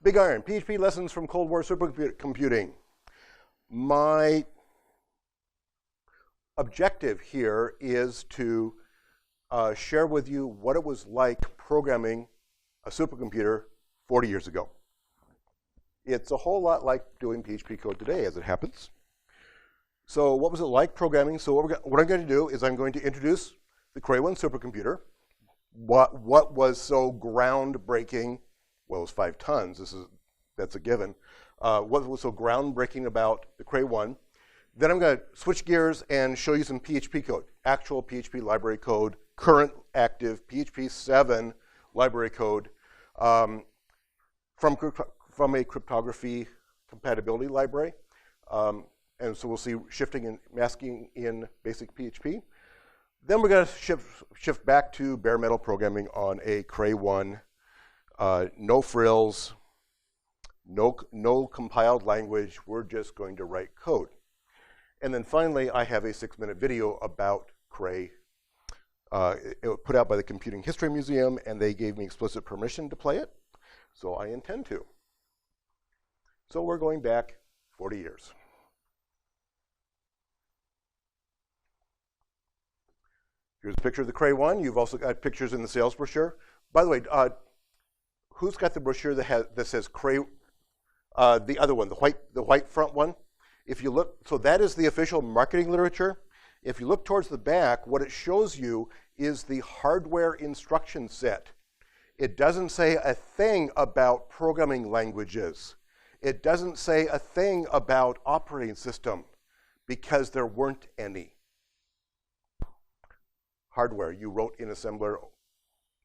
Big Iron, PHP lessons from Cold War supercomputing. My objective here is to share with you what it was like programming a supercomputer 40 years ago. It's a whole lot like doing PHP code today, as it happens. So what was it like programming? So what I'm going to do is I'm going to introduce the Cray 1 supercomputer. What was so groundbreaking? Well, it was 5 tons. That's a given. What was so groundbreaking about the Cray 1? Then I'm going to switch gears and show you some PHP code, actual PHP library code, current active PHP 7 library code from a cryptography compatibility library. And so we'll see shifting and masking in basic PHP. Then we're going to shift back to bare metal programming on a Cray 1, no frills, no compiled language. We're just going to write code. And then finally, I have a 6-minute video about Cray. It was put out by the Computing History Museum, and they gave me explicit permission to play it, so I intend to. So we're going back 40 years. Here's a picture of the Cray 1. You've also got pictures in the sales brochure. By the way, who's got the brochure that says Cray? The other one, the white front one. If you look, so that is the official marketing literature. If you look towards the back, what it shows you is the hardware instruction set. It doesn't say a thing about programming languages. It doesn't say a thing about operating system because there weren't any. Hardware, you wrote in assembler,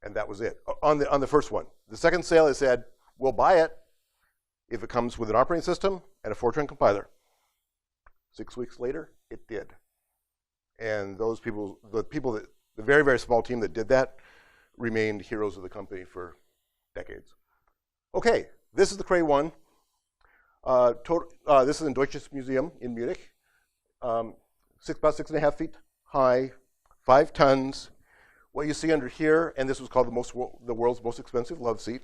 and that was it on the first one. The second sale, it said, we'll buy it if it comes with an operating system and a Fortran compiler. 6 weeks later, it did. And those people, the very, very small team that did that remained heroes of the company for decades. Okay, this is the Cray 1. This is in Deutsches Museum in Munich. About 6.5 feet high, 5 tons. What you see under here, and this was called the world's most expensive love seat.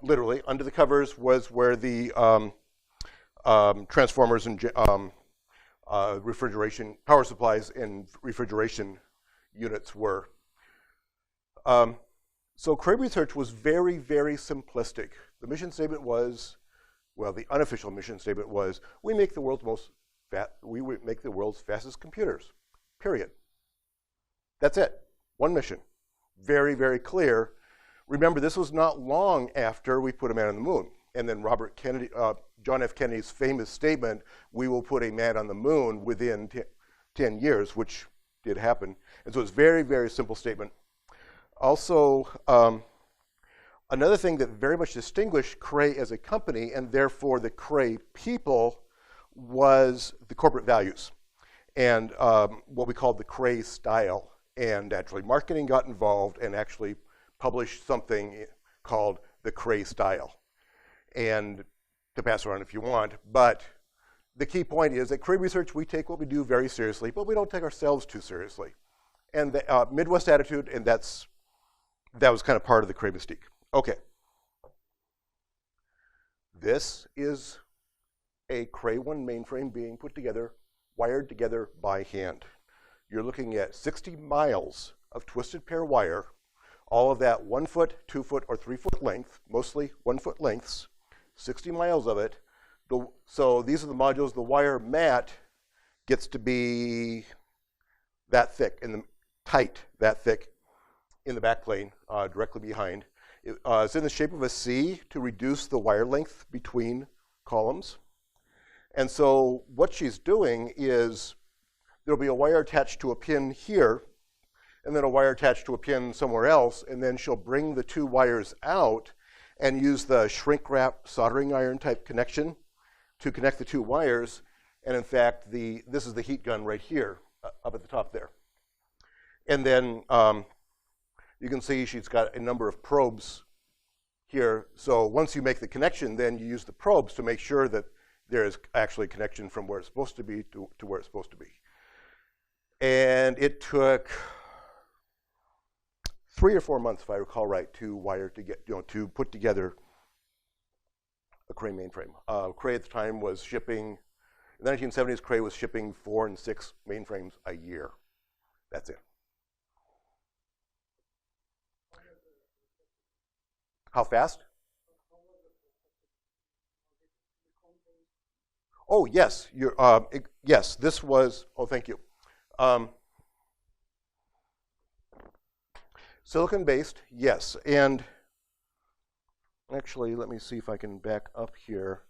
Literally, under the covers was where the transformers and refrigeration, power supplies and refrigeration units were. So Cray Research was very, very simplistic. The mission statement was, well, the unofficial mission statement was, we make the world's fastest computers. Period. That's it. One mission. Very, very clear. Remember, this was not long after we put a man on the moon. And then John F. Kennedy's famous statement, we will put a man on the moon within 10 years, which did happen. And so it's a very, very simple statement. Also, another thing that very much distinguished Cray as a company, and therefore the Cray people, was the corporate values. And what we called the Cray style. And actually marketing got involved and actually published something called the Cray style. And to pass around if you want, but the key point is at Cray Research, we take what we do very seriously, but we don't take ourselves too seriously. And the Midwest attitude, and that was kind of part of the Cray mystique. Okay. This is a Cray 1 mainframe being put together, wired together by hand. You're looking at 60 miles of twisted pair wire, all of that 1 foot, 2 foot, or 3 foot length, mostly 1 foot lengths, 60 miles of it. So these are the modules. The wire mat gets to be that thick and tight, that thick in the back plane, directly behind. It's in the shape of a C to reduce the wire length between columns. And so what she's doing is there'll be a wire attached to a pin here, and then a wire attached to a pin somewhere else, and then she'll bring the 2 wires out and use the shrink wrap soldering iron type connection to connect the 2 wires. And in fact, this is the heat gun right here, up at the top there. And then you can see she's got a number of probes here. So once you make the connection, then you use the probes to make sure that there is actually a connection from where it's supposed to be to where it's supposed to be. And it took 3 or 4 months, if I recall right, to put together a Cray mainframe. Cray at the time was shipping, in the 1970s, Cray was shipping 4 and 6 mainframes a year. That's it. How fast? Oh, yes. Yes, this was, oh, thank you. Silicon-based, yes. And actually, let me see if I can back up here.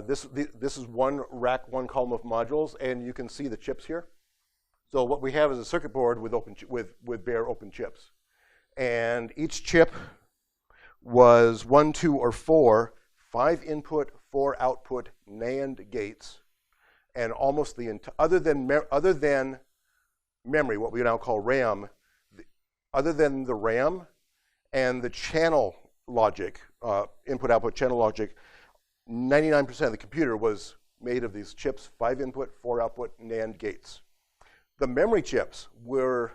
This is one rack, one column of modules, and you can see the chips here. So what we have is a circuit board with bare open chips. And each chip was 1, 2, or 4, 5 input, 4 output NAND gates, and almost the other than memory, what we now call RAM, other than the RAM and the channel logic, input-output channel logic, 99% of the computer was made of these chips, 5 input, 4 output NAND gates. The memory chips were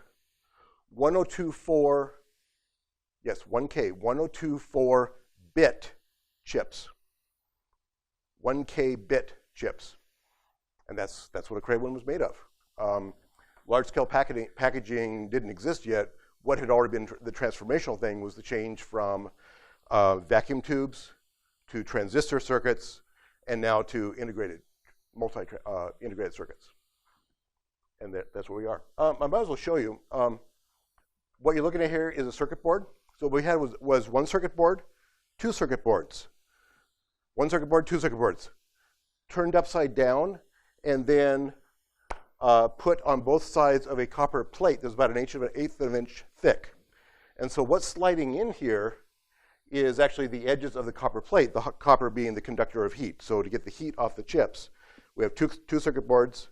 1024, yes, 1K, 1024 bit chips. 1K bit chips. And that's what a Cray one was made of. Large-scale packaging didn't exist yet. What had already been the transformational thing was the change from vacuum tubes to transistor circuits, and now to integrated, integrated circuits. And that's where we are. I might as well show you. What you're looking at here is a circuit board. So what we had was one circuit board, 2 circuit boards. 1 circuit board, 2 circuit boards. Turned upside down, and then put on both sides of a copper plate that's about 1/8 of an inch thick. And so what's sliding in here is actually the edges of the copper plate, the copper being the conductor of heat. So to get the heat off the chips, we have two circuit boards,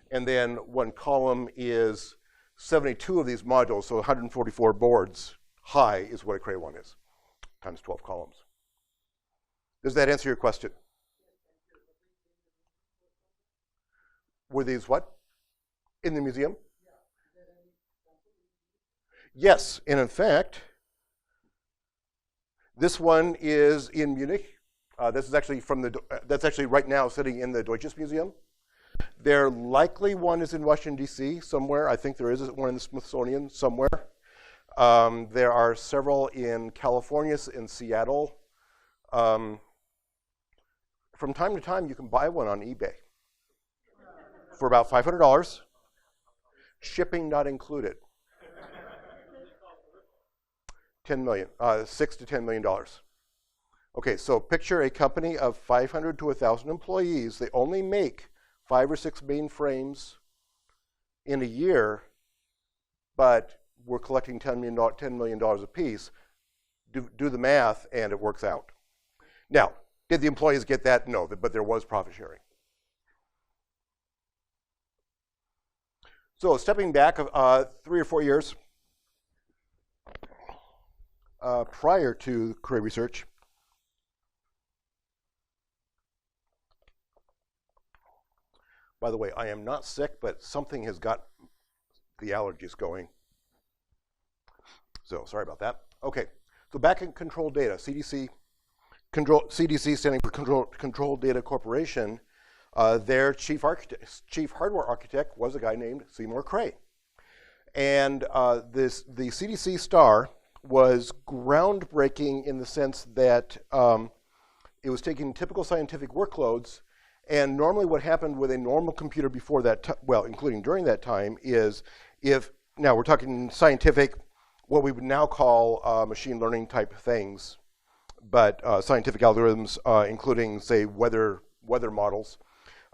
and then one column is 72 of these modules, so 144 boards high is what a Cray one is, times 12 columns. Does that answer your question? Were these what? In the museum? Yes, and in fact, this one is in Munich. This is actually that's actually right now sitting in the Deutsches Museum. There likely one is in Washington, D.C. somewhere. I think there is one in the Smithsonian somewhere. There are several in California, in Seattle. From time to time, you can buy one on eBay for about $500, shipping not included. 10 million, $6 to $10 million. Okay, so picture a company of 500 to 1,000 employees. They only make 5 or 6 mainframes in a year, but we're collecting $10 million a piece. Do the math, and it works out. Now, did the employees get that? No, but there was profit sharing. So stepping back 3 or 4 years prior to Cray Research, by the way, I am not sick, but something has got the allergies going. So sorry about that. Okay, so back in Control Data, CDC standing for Control Data Corporation. Their chief hardware architect was a guy named Seymour Cray. And the CDC star was groundbreaking in the sense that it was taking typical scientific workloads, and normally what happened with a normal computer before that, well, including during that time, is now we're talking scientific, what we would now call machine learning type things, but scientific algorithms, including, say, weather models.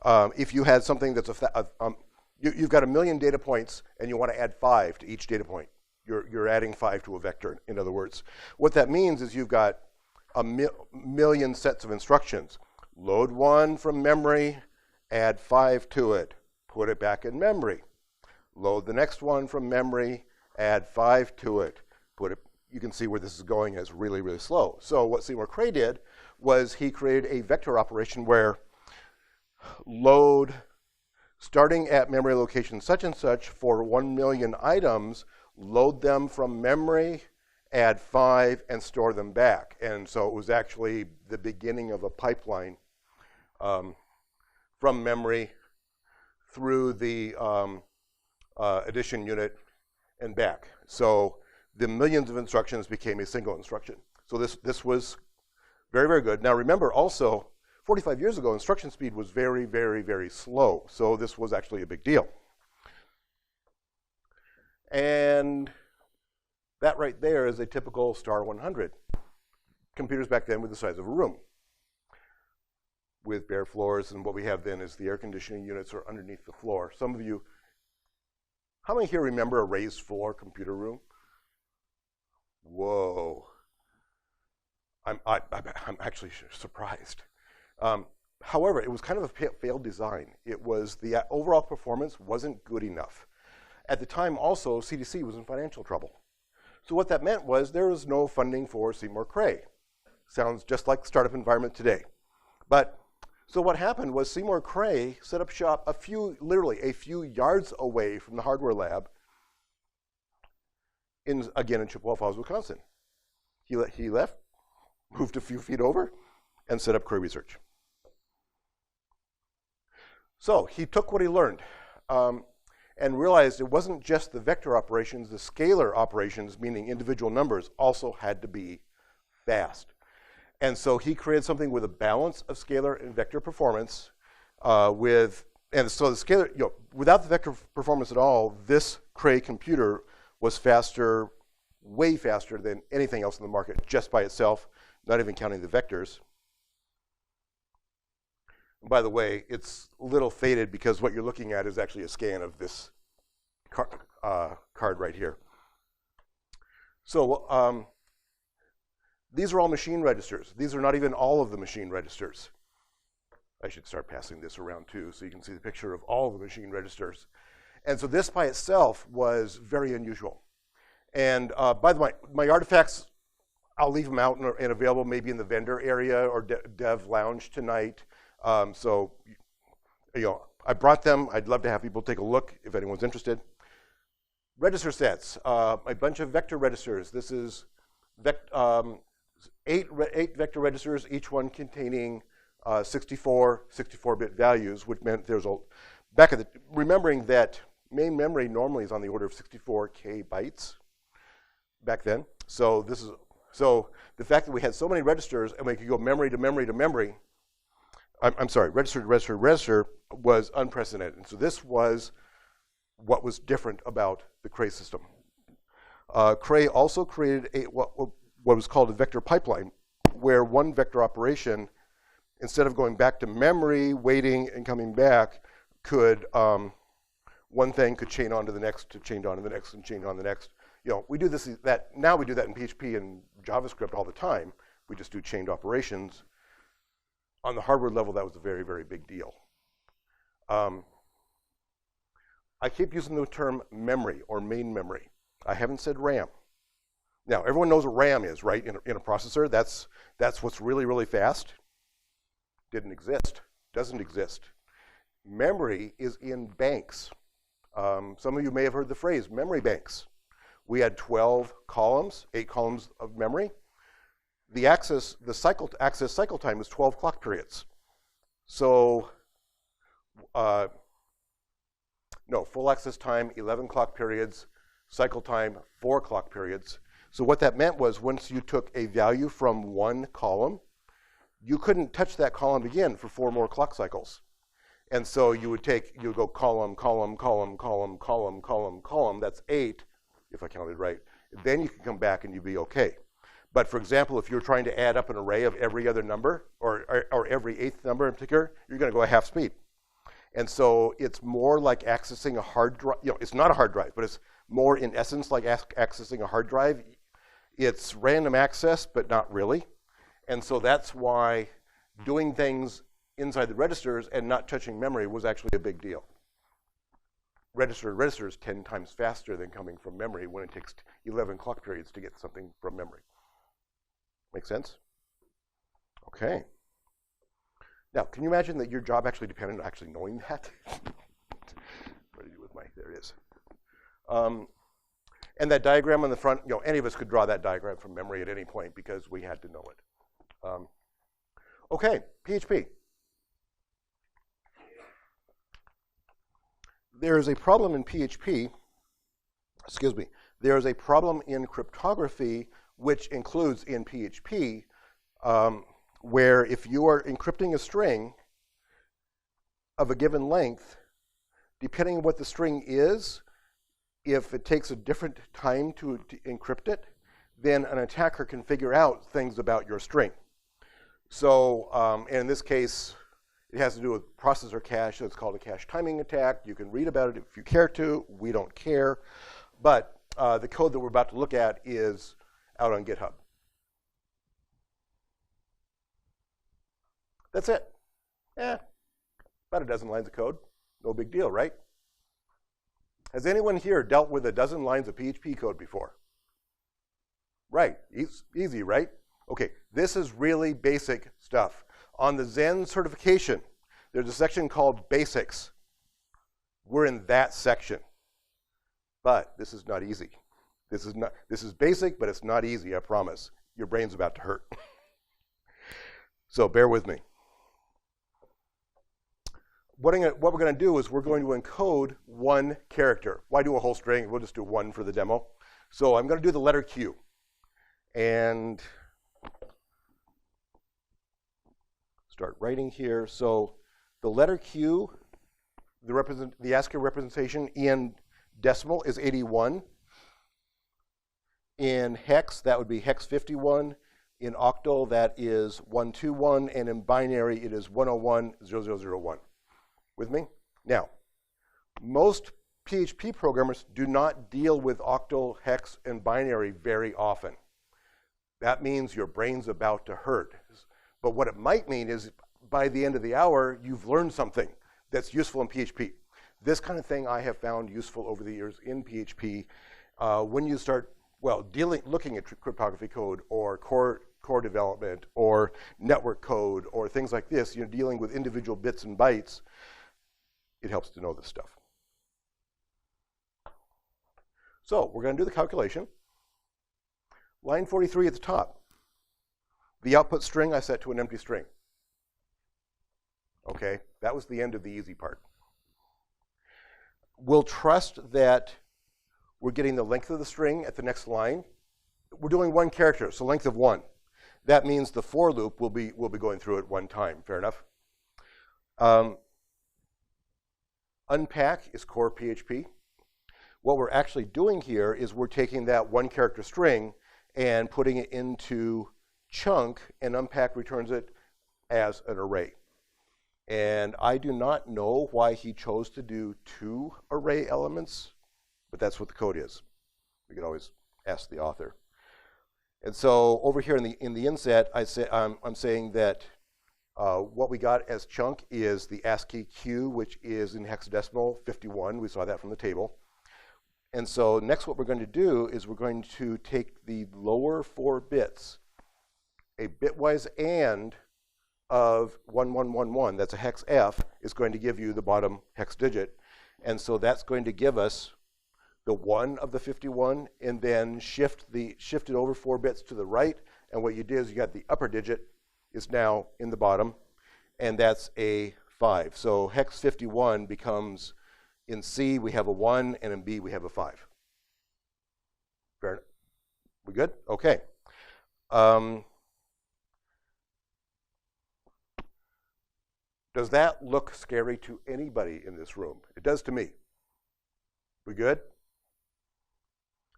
If you had something that's you've got 1 million data points and you want to add 5 to each data point, you're adding 5 to a vector, in other words. What that means is you've got a million sets of instructions. Load 1 from memory, add 5 to it, put it back in memory. Load the next one from memory, add 5 to it, put it. You can see where this is going, and it's really, really slow. So what Seymour Cray did was he created a vector operation where load, starting at memory location such and such for 1 million items, load them from memory, add 5, and store them back. And so it was actually the beginning of a pipeline from memory through the addition unit and back. So the millions of instructions became a single instruction. So this was very, very good. Now remember also, 45 years ago, instruction speed was very, very, very slow. So this was actually a big deal. And that right there is a typical star 100. Computers back then were the size of a room with bare floors, and what we have then is the air conditioning units are underneath the floor. Some of you, how many here remember a raised floor computer room? Whoa. I'm actually surprised. However, it was kind of a failed design. It was the overall performance wasn't good enough. At the time also, CDC was in financial trouble. So what that meant was there was no funding for Seymour Cray. Sounds just like the startup environment today. But so what happened was Seymour Cray set up shop literally a few yards away from the hardware lab again in Chippewa Falls, Wisconsin. He left, moved a few feet over, and set up Cray Research. So he took what he learned and realized it wasn't just the vector operations, the scalar operations, meaning individual numbers, also had to be fast. And so he created something with a balance of scalar and vector performance so the scalar, without the vector performance at all, this Cray computer was faster, way faster than anything else in the market just by itself, not even counting the vectors. And by the way, it's a little faded because what you're looking at is actually a scan of this card right here. So these are all machine registers. These are not even all of the machine registers. I should start passing this around too so you can see the picture of all of the machine registers. And so this by itself was very unusual. And by the way, my artifacts, I'll leave them out and available maybe in the vendor area or dev lounge tonight. So, I brought them. I'd love to have people take a look if anyone's interested. Register sets, a bunch of vector registers. This is 8 vector registers, each one containing 64-bit values, which meant there's remembering that main memory normally is on the order of 64K bytes back then. So the fact that we had so many registers and we could go memory to memory to memory, register to register to register was unprecedented. And so this was what was different about the Cray system. Cray also created what was called a vector pipeline, where one vector operation, instead of going back to memory, waiting, and coming back, could one thing could chain on to the next, to chain on to the next, and chain on the next. We do now we do that in PHP and JavaScript all the time. We just do chained operations. On the hardware level, that was a very, very big deal. I keep using the term memory or main memory. I haven't said RAM. Now, everyone knows what RAM is, right? In a processor, that's what's really, really fast. Didn't exist. Doesn't exist. Memory is in banks. Some of you may have heard the phrase memory banks. We had 12 columns, 8 columns of memory. The access cycle time is 12 clock periods. So, full access time, 11 clock periods, cycle time, 4 clock periods. So what that meant was once you took a value from one column, you couldn't touch that column again for 4 more clock cycles. And so you would go column, column, column, column, column, column, column. That's 8, if I counted right. Then you can come back and you'd be okay. But for example, if you're trying to add up an array of every other number, or every 8th number in particular, you're going to go at half speed. And so it's more like accessing a hard drive. It's not a hard drive, but it's more in essence like accessing a hard drive. It's random access, but not really. And so that's why doing things inside the registers and not touching memory was actually a big deal. Register is 10 times faster than coming from memory when it takes 11 clock periods to get something from memory. Make sense? Okay. Now, can you imagine that your job actually depended on actually knowing that? And that diagram on the front, any of us could draw that diagram from memory at any point because we had to know it. Okay, PHP. There is a problem in PHP, there is a problem in cryptography, which includes in PHP, where if you are encrypting a string of a given length, depending on what the string is, if it takes a different time to encrypt it, then an attacker can figure out things about your string. So, and in this case, it has to do with processor cache, so it's called a cache timing attack. You can read about it if you care to. We don't care. But the code that we're about to look at is out on GitHub. That's it. About a dozen lines of code. No big deal, right? Has anyone here dealt with a dozen lines of PHP code before? Right. Easy, right? Okay, this is really basic stuff. On the Zen certification, there's a section called Basics. We're in that section. But this is not easy. This is basic, but it's not easy, I promise. Your brain's about to hurt. So bear with me. What we're going to do is we're going to encode one character. Why do a whole string? We'll just do one for the demo. So I'm going to do the letter Q. And start writing here. So the letter Q, the ASCII representation in decimal is 81. In hex, that would be hex 51. In octal, that is 121. And in binary, it is 1010001. With me? Now, most PHP programmers do not deal with octal, hex, and binary very often. That means your brain's about to hurt. But what it might mean is by the end of the hour, you've learned something that's useful in PHP. This kind of thing I have found useful over the years in PHP. When you start, looking at cryptography code or core development or network code or things like this, dealing with individual bits and bytes, it helps to know this stuff. So we're going to do the calculation. Line 43 at the top. The output string I set to an empty string. Okay, that was the end of the easy part. We'll trust that we're getting the length of the string at the next line. We're doing one character, so length of 1. That means the for loop will be going through it one time. Fair enough? Unpack is core PHP. What we're actually doing here is we're taking that one character string and putting it into chunk, and unpack returns it as an array. And I do not know why he chose to do 2 array elements, but that's what the code is. We could always ask the author. And so over here in the inset, I'm saying that what we got as chunk is the ASCII Q, which is in hexadecimal 51. We saw that from the table. And so next what we're going to do is we're going to take the lower 4 bits, a bitwise AND of 1111, that's a hex F, is going to give you the bottom hex digit. And so that's going to give us the 1 of the 51, and then shift it over 4 bits to the right. And what you did is you got the upper digit is now in the bottom, and that's a 5. So hex 51 becomes, in C we have a 1, and in B we have a 5. Fair enough? We good? Okay. Does that look scary to anybody in this room? It does to me. We good?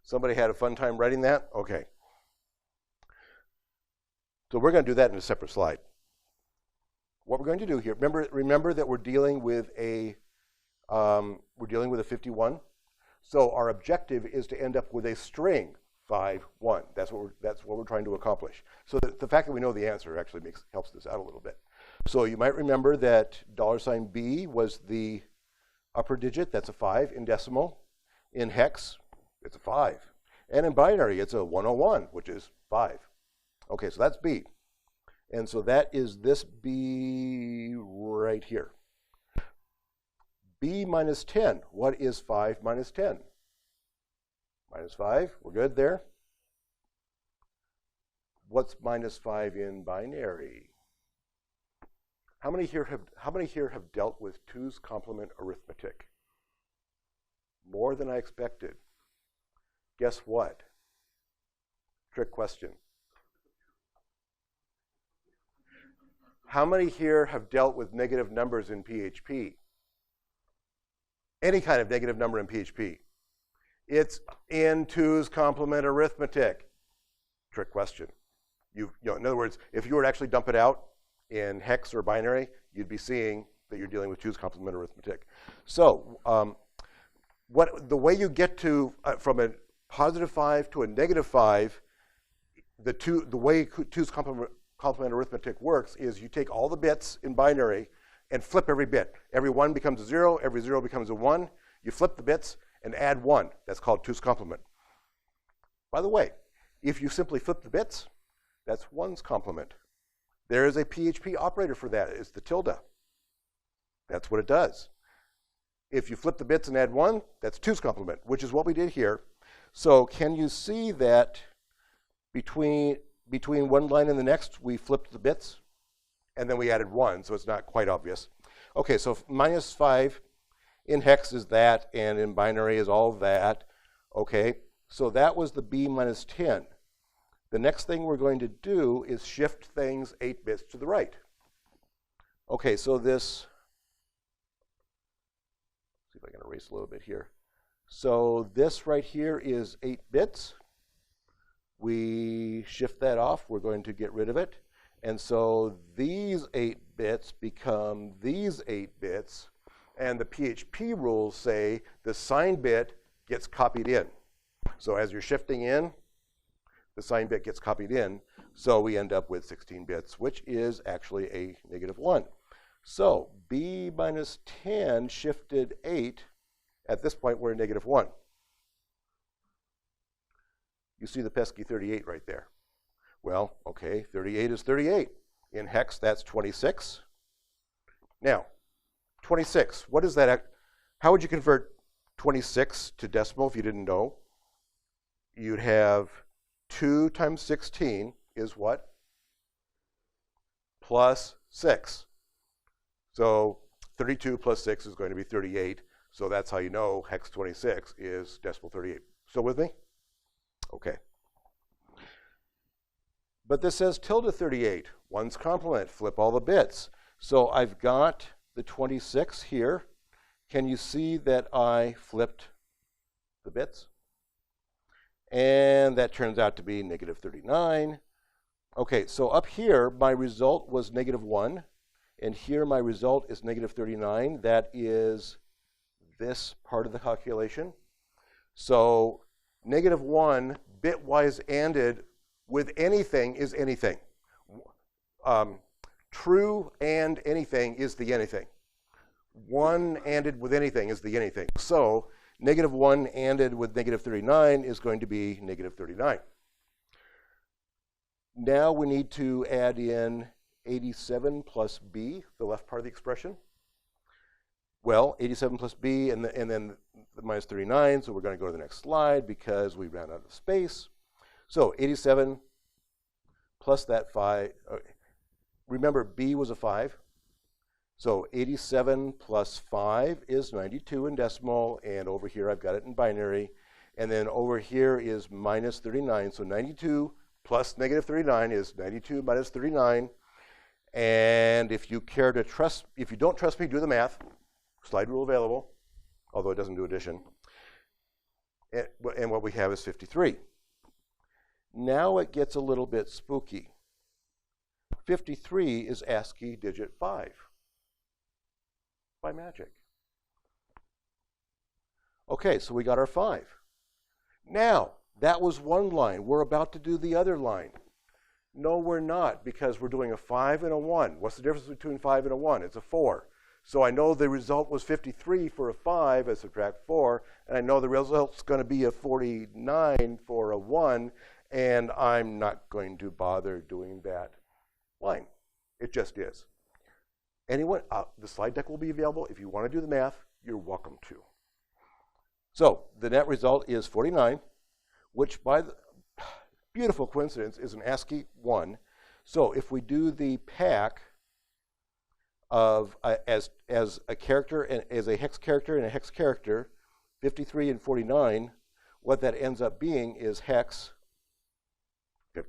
Somebody had a fun time writing that? Okay. So we're going to do that in a separate slide. What we're going to do here, remember that we're dealing with a 51. So our objective is to end up with a string 5, 1. That's what we're trying to accomplish. So the fact that we know the answer actually helps this out a little bit. So you might remember that $B was the upper digit. That's a 5 in decimal. In hex, it's a 5. And in binary, it's a 101, which is 5. Okay, so that's B. And so that is this B right here. B minus 10. What is 5 minus 10? Minus 5, we're good there. What's minus 5 in binary? How many here have dealt with 2's complement arithmetic? More than I expected. Guess what? Trick question. How many here have dealt with negative numbers in PHP? Any kind of negative number in PHP. It's in 2's complement arithmetic. Trick question. In other words, if you were to actually dump it out in hex or binary, you'd be seeing that you're dealing with 2's complement arithmetic. So the way you get to from a positive 5 to a negative 5, the way 2's complement arithmetic works is you take all the bits in binary and flip every bit. Every 1 becomes a 0, every 0 becomes a 1. You flip the bits and add 1. That's called 2's complement. By the way, if you simply flip the bits, that's 1's complement. There is a PHP operator for that. It's the tilde. That's what it does. If you flip the bits and add 1, that's 2's complement, which is what we did here. So can you see that between one line and the next, we flipped the bits, and then we added 1, so it's not quite obvious. Okay, so minus 5 in hex is that, and in binary is all that. Okay, so that was the B minus 10. The next thing we're going to do is shift things 8 bits to the right. Okay, so this, see if I can erase a little bit here. So this right here is 8 bits. We shift that off. We're going to get rid of it. And so these 8 bits become these 8 bits. And the PHP rules say the sign bit gets copied in. So as you're shifting in, the sign bit gets copied in. So we end up with 16 bits, which is actually a negative 1. So B minus 10 shifted 8. At this point, we're a negative 1. You see the pesky 38 right there. Well, okay, 38 is 38. In hex, that's 26. Now, 26, what is that? How would you convert 26 to decimal if you didn't know? You'd have 2 times 16 is what? Plus 6. So 32 plus 6 is going to be 38. So that's how you know hex 26 is decimal 38. Still with me? Okay. But this says tilde 38, 1's complement, flip all the bits. So I've got the 26 here. Can you see that I flipped the bits? And that turns out to be negative 39. Okay, so up here, my result was negative 1. And here, my result is negative 39. That is this part of the calculation. So negative 1, bitwise ANDed with anything is anything. True and anything is the anything. 1 ANDed with anything is the anything. So negative 1 ANDed with negative 39 is going to be negative 39. Now we need to add in 87 plus b, the left part of the expression. Well, 87 plus b and then the minus 39, so we're going to go to the next slide because we ran out of space. So 87 plus that 5. Remember, b was a 5. So 87 plus 5 is 92 in decimal, and over here I've got it in binary. And then over here is minus 39. So 92 plus negative 39 is 92 minus 39. And if you care to trust, if you don't trust me, do the math. Slide rule available, although it doesn't do addition. And what we have is 53. Now it gets a little bit spooky. 53 is ASCII digit 5 by magic. Okay, so we got our 5. Now, that was one line. We're about to do the other line. No, we're not, because we're doing a 5 and a 1. What's the difference between 5 and a 1? It's a 4. So I know the result was 53 for a 5, I subtract 4, and I know the result's going to be a 49 for a 1, and I'm not going to bother doing that line. It just is. Anyone, the slide deck will be available. If you want to do the math, you're welcome to. So the net result is 49. which by the beautiful coincidence is an ASCII 1. So if we do the pack of as a character and as a hex character and a hex character, 53 and 49, what that ends up being is hex. The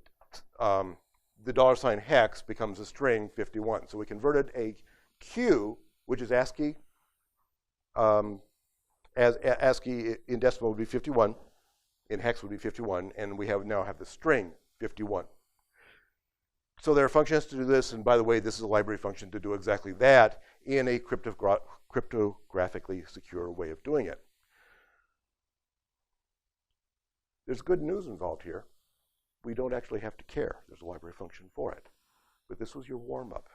$ hex becomes a string 51. So we converted a Q, which is ASCII, as ASCII in decimal would be 51, in hex would be 51, and we now have the string 51. So there are functions to do this, and by the way, this is a library function to do exactly that in a cryptographically secure way of doing it. There's good news involved here. We don't actually have to care. There's a library function for it. But this was your warm-up.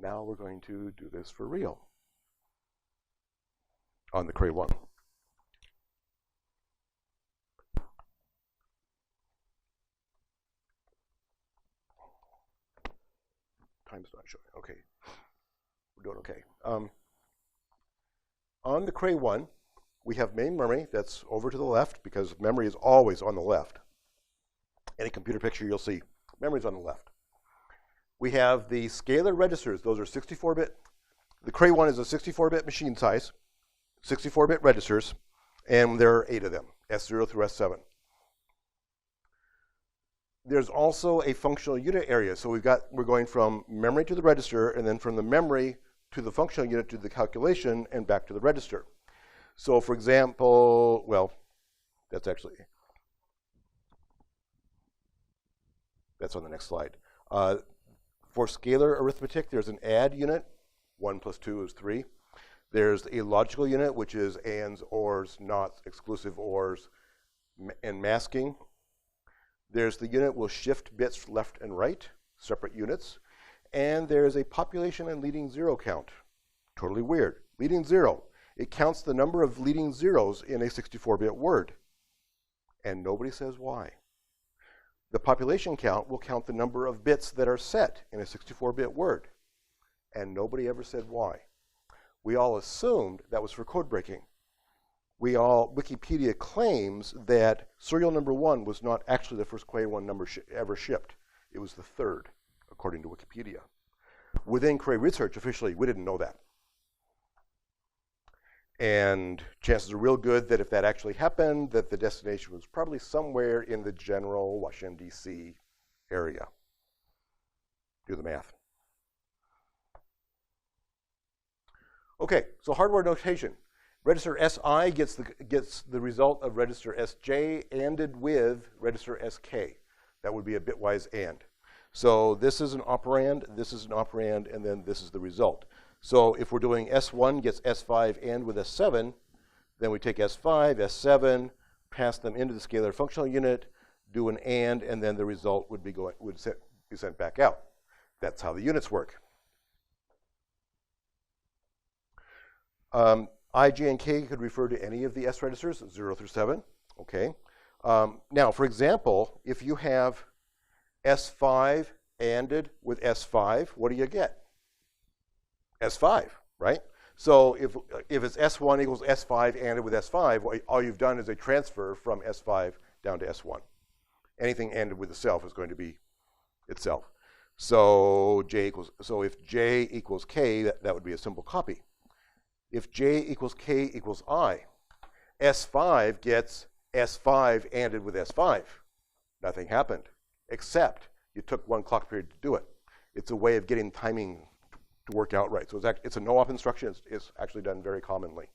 Now we're going to do this for real on the Cray 1. Time's not showing. Okay. We're doing okay. On the Cray 1, we have main memory that's over to the left because memory is always on the left. Any computer picture you'll see, memory's on the left. We have the scalar registers. Those are 64-bit. The Cray 1 is a 64-bit machine size, 64-bit registers, and there are 8 of them, S0 through S7. There's also a functional unit area. So we're going from memory to the register, and then from the memory to the functional unit to the calculation, and back to the register. So for example, well, that's on the next slide. For scalar arithmetic, there's an add unit. 1 plus 2 is 3. There's a logical unit, which is ands, ors, nots, exclusive ors, and masking. There's the unit will shift bits left and right, separate units. And there's a population and leading zero count. Totally weird. Leading zero. It counts the number of leading zeros in a 64-bit word. And nobody says why. The population count will count the number of bits that are set in a 64-bit word. And nobody ever said why. We all assumed that was for code breaking. Wikipedia claims that serial number 1 was not actually the first Cray 1 number ever shipped. It was the third, according to Wikipedia. Within Cray Research, officially, we didn't know that. And chances are real good that if that actually happened, that the destination was probably somewhere in the general Washington, D.C. area. Do the math. Okay, so hardware notation. Register SI gets the result of register SJ ANDed with register SK. That would be a bitwise AND. So this is an operand, this is an operand, and then this is the result. So if we're doing S1 gets S5 and with S7, then we take S5, S7, pass them into the scalar functional unit, do an AND, and then the result would be sent back out. That's how the units work. I, J, and K could refer to any of the S registers, 0 through 7. Okay. Now, for example, if you have S5 ANDed with S5, what do you get? S5, right? So if it's S1 equals S5 ANDed with S5, all you've done is a transfer from S5 down to S1. Anything ANDed with itself is going to be itself. So if J equals K, that would be a simple copy. If J equals K equals I, S5 gets S5 ANDed with S5. Nothing happened, except you took 1 clock period to do it. It's a way of getting timing to work out right. So it's a no-op instruction. It's actually done very commonly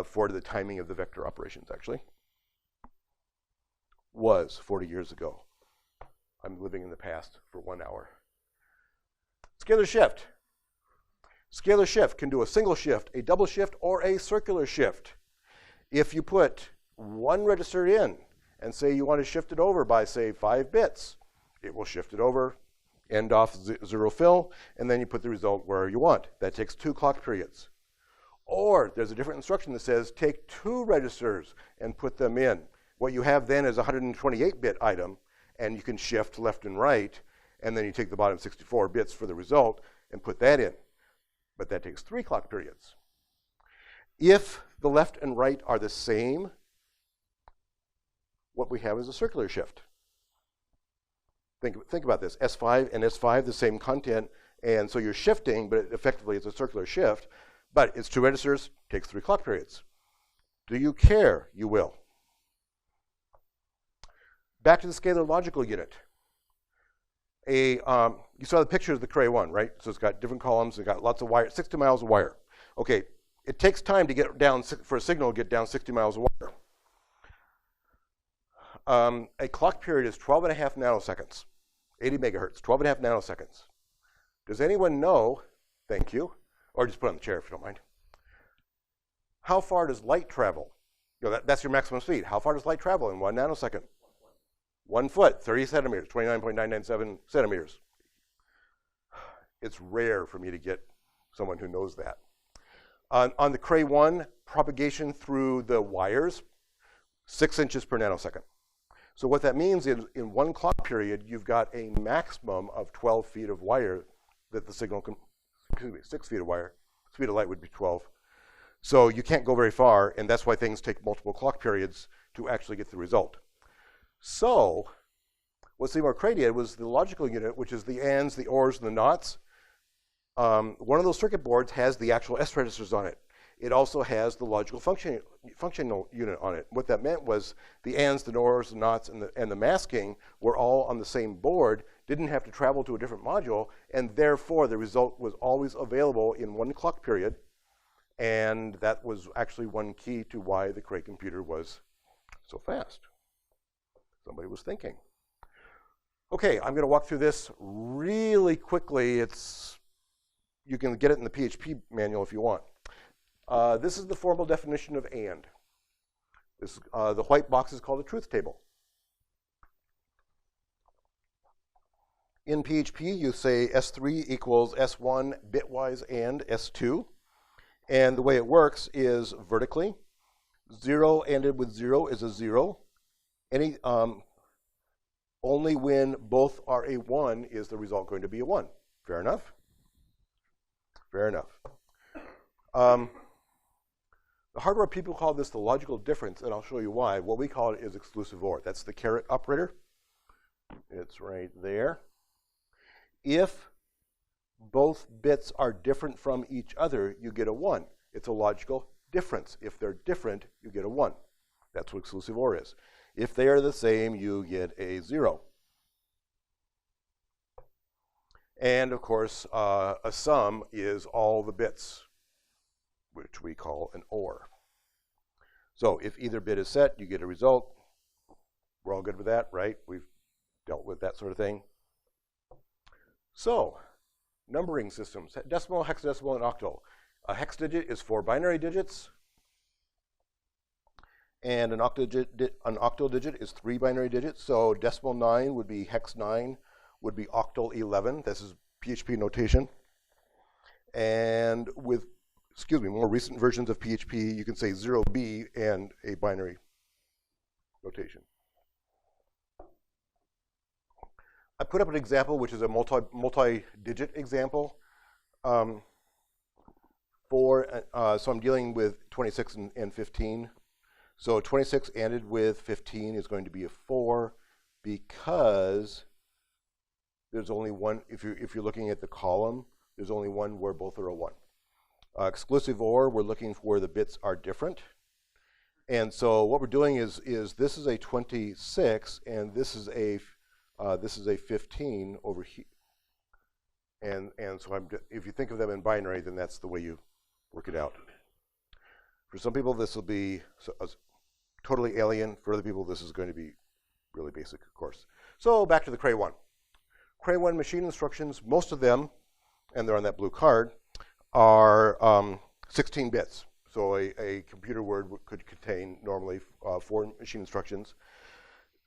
for the timing of the vector operations, actually. Was 40 years ago. I'm living in the past for 1 hour. Scalar shift. Scalar shift can do a single shift, a double shift, or a circular shift. If you put 1 register in and say you want to shift it over by, say, 5 bits, it will shift it over, end off 0 fill, and then you put the result where you want. That takes 2 clock periods. Or there's a different instruction that says take 2 registers and put them in. What you have then is a 128-bit item, and you can shift left and right, and then you take the bottom 64 bits for the result and put that in. But that takes 3 clock periods. If the left and right are the same, what we have is a circular shift. Think about this. S5 and S5, the same content, and so you're shifting, but effectively it's a circular shift. But it's 2 registers, takes 3 clock periods. Do you care? You will. Back to the scalar logical unit. You saw the picture of the Cray one, right? So it's got different columns, it's got lots of wire, 60 miles of wire. Okay, it takes time to get down, for a signal to get down 60 miles of wire. A clock period is 12.5 nanoseconds, 80 megahertz, 12.5 nanoseconds. Does anyone know, thank you, or just put it on the chair if you don't mind, how far does light travel? You know, that's your maximum speed. How far does light travel in 1 nanosecond? 1 foot, 30 centimeters, 29.997 centimeters. It's rare for me to get someone who knows that. On the Cray 1, propagation through the wires, 6 inches per nanosecond. So what that means is in 1 clock period, you've got a maximum of 12 feet of wire that the signal can, 6 feet of wire. Speed of light would be 12. So you can't go very far, and that's why things take multiple clock periods to actually get the result. So what Seymour Cray did was the logical unit, which is the ands, the ors, and the nots. One of those circuit boards has the actual S registers on it. It also has the logical functional unit on it. What that meant was the ands, the nors, the nots, and the masking were all on the same board, didn't have to travel to a different module, and therefore the result was always available in 1 clock period. And that was actually one key to why the Cray computer was so fast. Somebody was thinking. Okay, I'm going to walk through this really quickly. You can get it in the PHP manual if you want. This is the formal definition of AND. The white box is called a truth table. In PHP, you say S3 equals S1 bitwise and S2. And the way it works is vertically. 0 ANDed with 0 is a 0. Only when both are a 1 is the result going to be a 1. Fair enough? Fair enough. The hardware people call this the logical difference, and I'll show you why. What we call it is exclusive OR. That's the caret operator. It's right there. If both bits are different from each other, you get a 1. It's a logical difference. If they're different, you get a 1. That's what exclusive OR is. If they are the same, you get a 0. And of course, a sum is all the bits, which we call an OR. So if either bit is set, you get a result. We're all good with that, right? We've dealt with that sort of thing. So, numbering systems, decimal, hexadecimal, and octal. A hex digit is 4 binary digits, and an octal digit is 3 binary digits. So decimal 9 would be hex 9, would be octal 11. This is PHP notation. And with, more recent versions of PHP, you can say 0B and a binary notation. I put up an example, which is a multi-digit example. So I'm dealing with 26 and 15. So 26 ANDed with 15 is going to be a 4 because there's only one, if you're looking at the column, there's only one where both are a 1. Exclusive OR, we're looking for where the bits are different. And so what we're doing is this is a 26 and this is a 15 over here. And so if you think of them in binary, then that's the way you work it out. For some people, this will be totally alien. For other people, this is going to be really basic, of course. So back to the Cray 1. Cray 1 machine instructions, most of them, and they're on that blue card, are 16 bits. So a computer word could contain normally 4 machine instructions.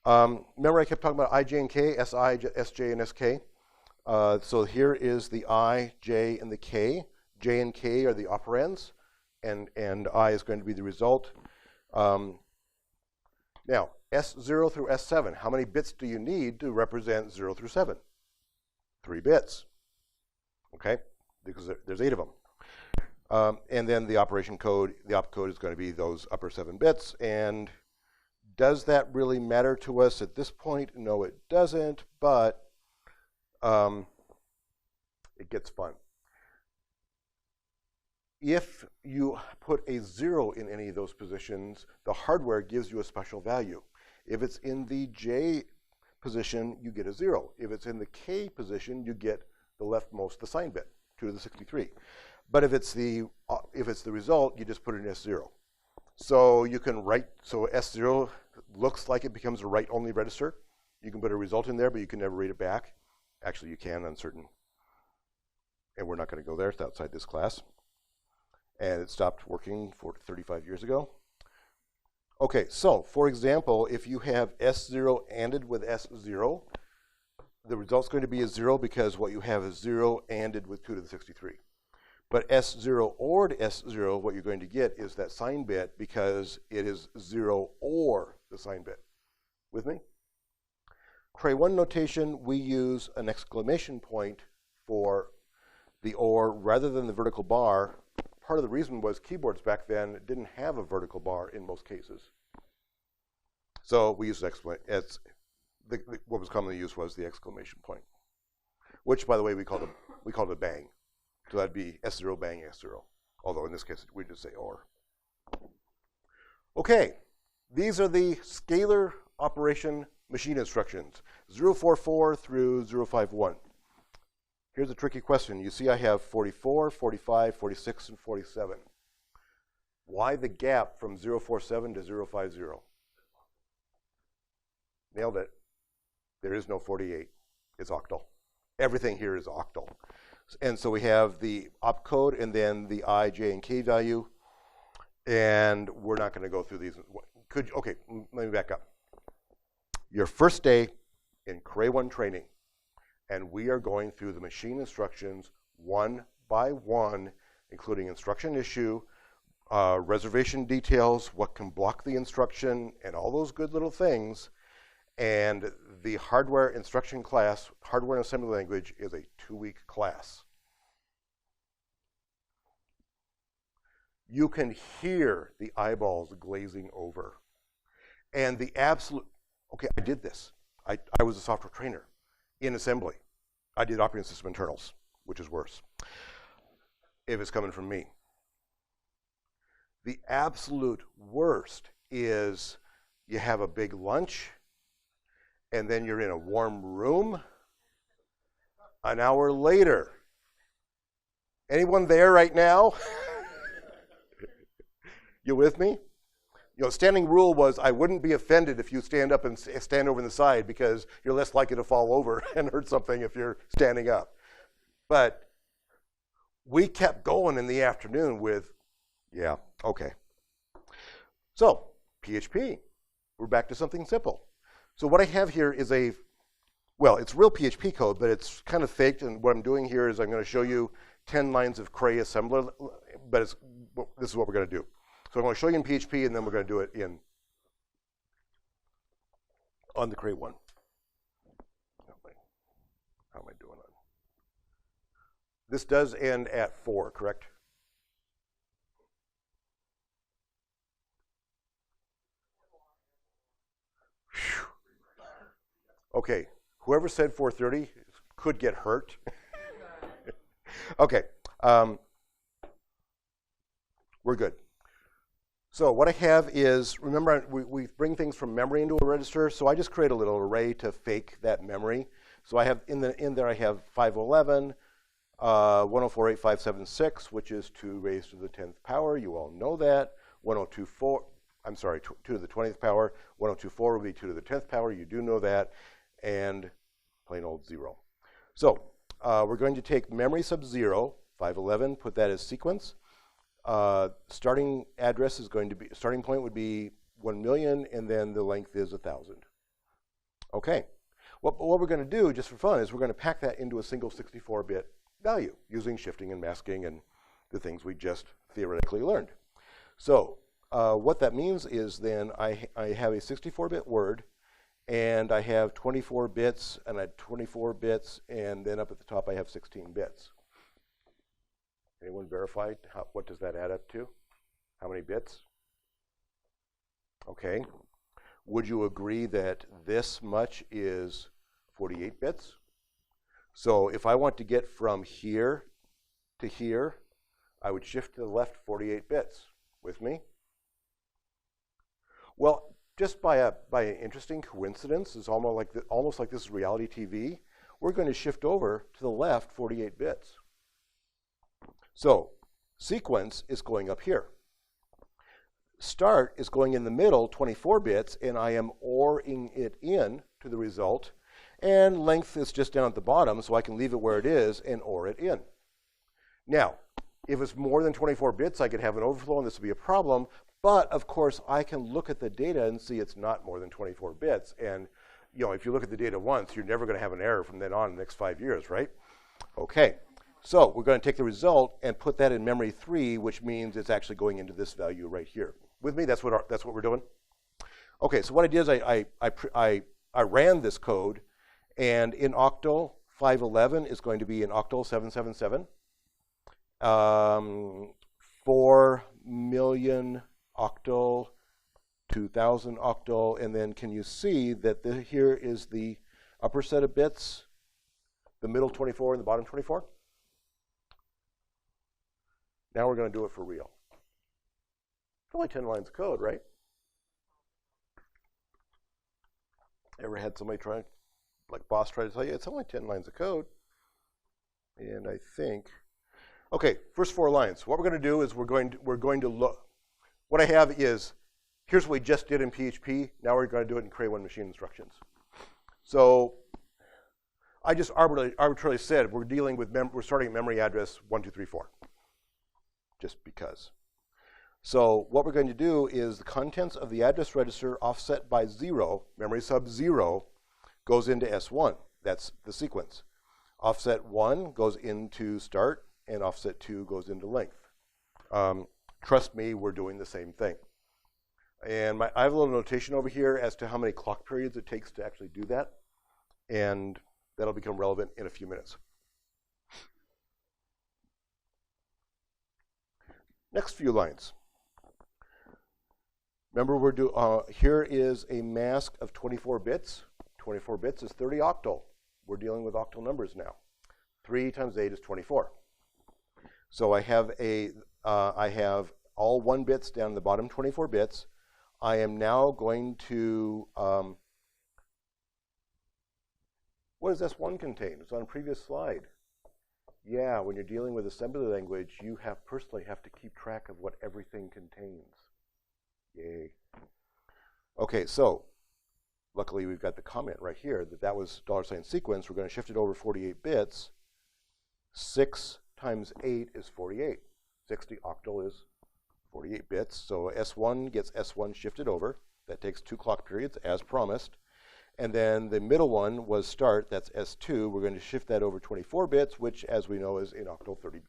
Remember I kept talking about I, J, and K, SI, SJ, and SK? So here is the I, J, and the K. J and K are the operands, and I is going to be the result. Now, S0 through S7, how many bits do you need to represent 0 through 7? 3 bits, okay? Because there's 8 of them. And then the operation code, the opcode is going to be those upper 7 bits, and Does that really matter to us at this point? No, it doesn't, but it gets fun. If you put a 0 in any of those positions, the hardware gives you a special value. If it's in the J position, you get a 0. If it's in the K position, you get the leftmost, the sign bit, 2 to the 63. But if it's the result, you just put it in S0. So you can write, so S0 looks like it becomes a write-only register. You can put a result in there, but you can never read it back. Actually, you can on certain, and we're not going to go there. It's outside this class. And it stopped working 35 years ago. Okay, so for example, if you have S0 ANDed with S0, the result's going to be a 0 because what you have is 0 ANDed with 2 to the 63. But S0 ORed S0, what you're going to get is that sign bit because it is 0 or the sign bit. With me? Cray 1 notation, we use an exclamation point for the OR rather than the vertical bar. Part of the reason was keyboards back then didn't have a vertical bar in most cases. So we used what was commonly used was the exclamation point, which, by the way, we called it bang. So that'd be S0 bang S0. Although in this case we just say OR. Okay, these are the scalar operation machine instructions, 044 through 051. Here's a tricky question. You see I have 44, 45, 46, and 47. Why the gap from 047 to 050? Nailed it. There is no 48. It's octal. Everything here is octal. And so we have the opcode and then the I, J, and K value. And we're not going to go through these. Okay, let me back up. Your first day in Cray 1 training, and we are going through the machine instructions one by one, including instruction issue, reservation details, what can block the instruction, and all those good little things. And the hardware instruction class, hardware and assembly language, is a 2-week class. You can hear the eyeballs glazing over. And the absolute, okay, I did this. I was a software trainer in assembly. I did operating system internals, which is worse, if it's coming from me. The absolute worst is you have a big lunch, and then you're in a warm room an hour later. Anyone there right now? You with me? You know, standing rule was I wouldn't be offended if you stand up and stand over on the side because you're less likely to fall over and hurt something if you're standing up. But we kept going in the afternoon with, yeah, okay. So, PHP. We're back to something simple. So what I have here is well, it's real PHP code, but it's kind of faked. And what I'm doing here is I'm going to show you 10 lines of Cray assembler, but this is what we're going to do. So I'm going to show you in PHP, and then we're going to do it on the Cray 1. How am I doing on? This does end at 4, correct? Whew. Okay, whoever said 4:30 could get hurt. Okay, we're good. So what I have is, remember, we bring things from memory into a register, so I just create a little array to fake that memory. So I have, in there I have 511, 1048576, which is 2 raised to the 10th power. You all know that. 1024, I'm sorry, 2 to the 20th power. 1024 will be 2 to the 10th power. You do know that. And plain old 0. So we're going to take memory sub 0, 511, put that as sequence. Starting address is going to be, starting point would be 1 million, and then the length is 1,000. Okay. What we're going to do, just for fun, is we're going to pack that into a single 64-bit value using shifting and masking and the things we just theoretically learned. So what that means is then I have a 64-bit word, and I have 24 bits, and I have 24 bits, and then up at the top I have 16 bits. Anyone verified? What does that add up to? How many bits? Okay. Would you agree that this much is 48 bits? So if I want to get from here to here, I would shift to the left 48 bits. With me? Well, just by an interesting coincidence, it's almost like this is reality TV, we're going to shift over to the left 48 bits. So sequence is going up here. Start is going in the middle, 24 bits, and I am ORing it in to the result. And length is just down at the bottom, so I can leave it where it is and OR it in. Now, if it's more than 24 bits, I could have an overflow, and this would be a problem. But, of course, I can look at the data and see it's not more than 24 bits. And, you know, if you look at the data once, you're never going to have an error from then on in the next 5 years, right? OK. So we're going to take the result and put that in memory 3, which means it's actually going into this value right here. With me, that's what we're doing. OK, so what I did is I ran this code, and in octal, 511 is going to be in octal 777. 4 million octal, 2,000 octal, and then can you see that here is the upper set of bits, the middle 24 and the bottom 24? Now we're going to do it for real. It's only 10 lines of code, right? Ever had somebody try, like boss try to tell you, it's only 10 lines of code? And I think, okay, first 4 lines. What we're going to do is we're going to look. What I have is, here's what we just did in PHP. Now we're going to do it in Cray-1 machine instructions. So I just arbitrarily said we're dealing with we're starting at memory address 1234, just because. So what we're going to do is the contents of the address register offset by 0, memory sub 0, goes into S1. That's the sequence. Offset 1 goes into start, and offset 2 goes into length. Trust me, we're doing the same thing. And I have a little notation over here as to how many clock periods it takes to actually do that. And that'll become relevant in a few minutes. Next few lines. Remember, here is a mask of 24 bits. 24 bits is 30 octal. We're dealing with octal numbers now. 3 times 8 is 24. So I have all 1 bits down the bottom 24 bits. I am now going to, what does S1 contain? It's on a previous slide. Yeah, when you're dealing with assembly language, you personally have to keep track of what everything contains. Yay. Okay, so luckily we've got the comment right here that was $ sequence. We're going to shift it over 48 bits. 6 times 8 is 48. 60 octal is 48 bits. So S1 gets S1 shifted over. That takes 2 clock periods as promised. And then the middle one was start. That's S2. We're going to shift that over 24 bits, which, as we know, is in octal 30.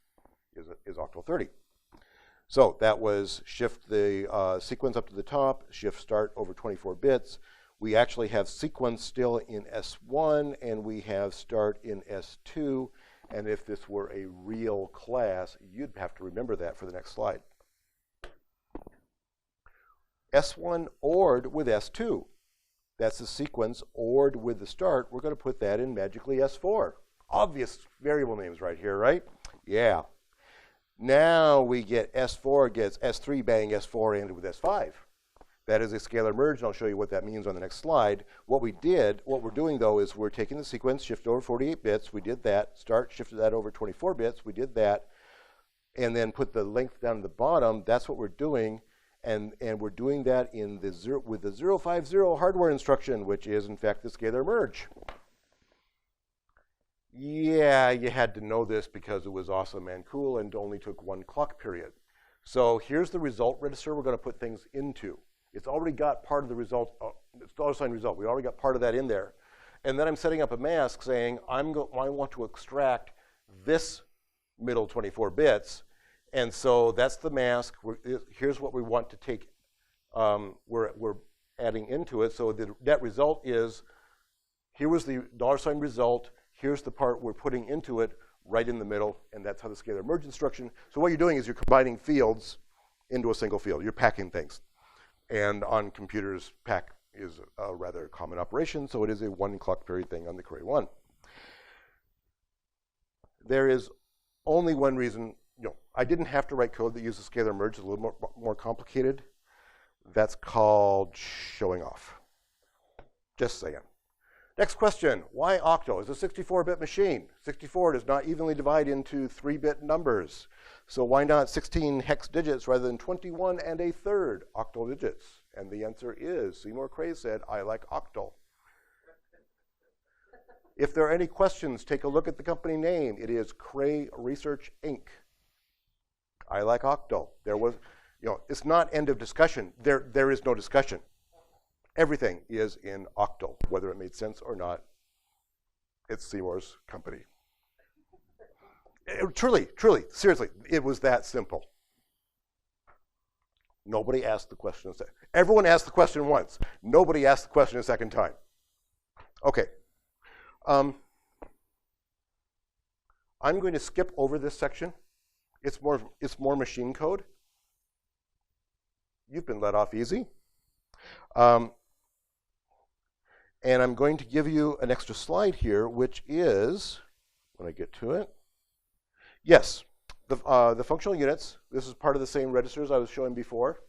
Is octal 30. So that was shift the sequence up to the top, shift start over 24 bits. We actually have sequence still in S1, and we have start in S2. And if this were a real class, you'd have to remember that for the next slide. S1 ORed with S2. That's the sequence ORed with the start. We're going to put that in magically S4. Obvious variable names right here, right? Yeah. Now we get S4 gets S3, bang, S4 ended with S5. That is a scalar merge, and I'll show you what that means on the next slide. What we're doing, though, is we're taking the sequence, shift over 48 bits. We did that. Start, shifted that over 24 bits. We did that. And then put the length down at the bottom. That's what we're doing. And we're doing that with the 050 hardware instruction, which is, in fact, the scalar merge. Yeah, you had to know this because it was awesome and cool and only took 1 clock period. So here's the result register we're going to put things into. It's already got part of the result, it's $ result. We already got part of that in there. And then I'm setting up a mask saying I want to extract this middle 24 bits. And so that's the mask. Here's what we want to take. We're adding into it. So the net result is, here was the $ result. Here's the part we're putting into it right in the middle. And that's how the scalar merge instruction. So what you're doing is you're combining fields into a single field. You're packing things. And on computers, pack is a rather common operation, so it is a 1 clock period thing on the Cray 1. There is only one reason, I didn't have to write code that uses scalar merge. It's a little more complicated. That's called showing off. Just saying. Next question, why octal? It's a 64-bit machine. 64 does not evenly divide into 3-bit numbers. So why not 16 hex digits rather than 21 1/3 octal digits? And the answer is, Seymour Cray said, I like octal. If there are any questions, take a look at the company name. It is Cray Research, Inc. I like octal. There was, it's not end of discussion. There is no discussion. Everything is in octal, whether it made sense or not. It's Seymour's company. Truly, seriously, it was that simple. Nobody asked the question. Everyone asked the question once. Nobody asked the question a second time. Okay. I'm going to skip over this section. It's more machine code. You've been let off easy. And I'm going to give you an extra slide here, which is, when I get to it, yes, the functional units. This is part of the same registers I was showing before.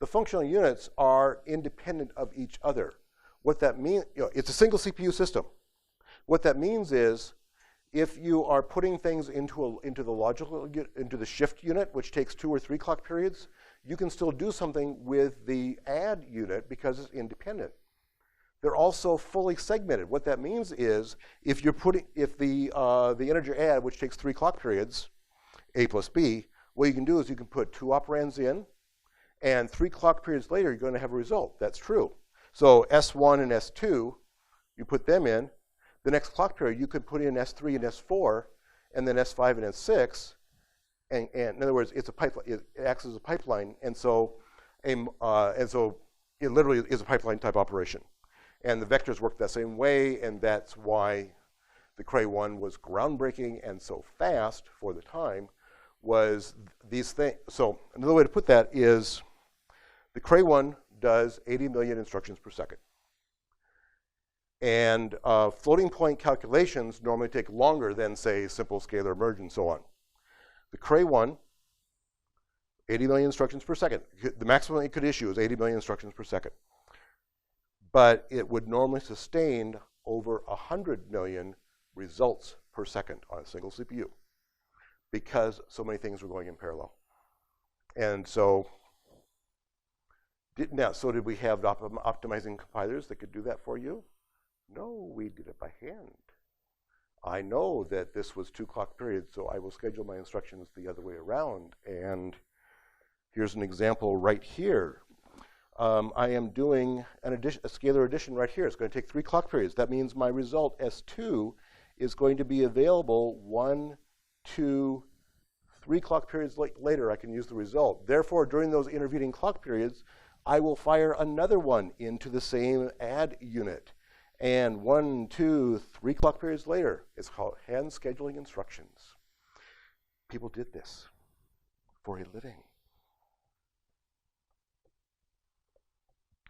The functional units are independent of each other. What that means, it's a single CPU system. What that means is, if you are putting things into the shift unit, which takes 2 or 3 clock periods, you can still do something with the add unit because it's independent. They're also fully segmented. What that means is, if the integer add, which takes 3 clock periods, a plus b, what you can do is you can put 2 operands in, and 3 clock periods later, you're going to have a result. That's true. So S1 and S2, you put them in. The next clock period, you could put in S3 and S4, and then S5 and S6. And in other words, it's a pipeline. It acts as a pipeline, and so it literally is a pipeline type operation. And the vectors work that same way, and that's why the Cray 1 was groundbreaking and so fast for the time. Was these things? So another way to put that is, the Cray 1 does 80 million instructions per second. And floating point calculations normally take longer than, say, simple scalar merge and so on. The Cray 1, 80 million instructions per second. The maximum it could issue is 80 million instructions per second. But it would normally sustain over 100 million results per second on a single CPU because so many things were going in parallel. And so, did we have optimizing compilers that could do that for you? No, we did it by hand. I know that this was 2 clock periods, so I will schedule my instructions the other way around. And here's an example right here. I am doing a scalar addition right here. It's going to take 3 clock periods. That means my result, S2, is going to be available 1, 2, 3 clock periods later. I can use the result. Therefore, during those intervening clock periods, I will fire another one into the same add unit. And 1, 2, 3 clock periods later, it's called hand scheduling instructions. People did this for a living.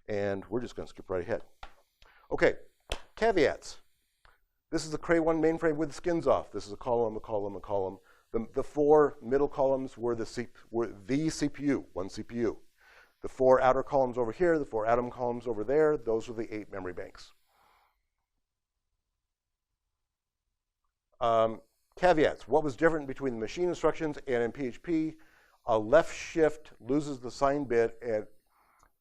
And we're just going to skip right ahead. Okay, caveats. This is the Cray 1 mainframe with the skins off. This is a column, a column, a column. The 4 middle columns were the CPU, one CPU. The 4 outer columns over here, the 4 atom columns over there, those were the 8 memory banks. Caveats. What was different between the machine instructions and in PHP? A left shift loses the sign bit,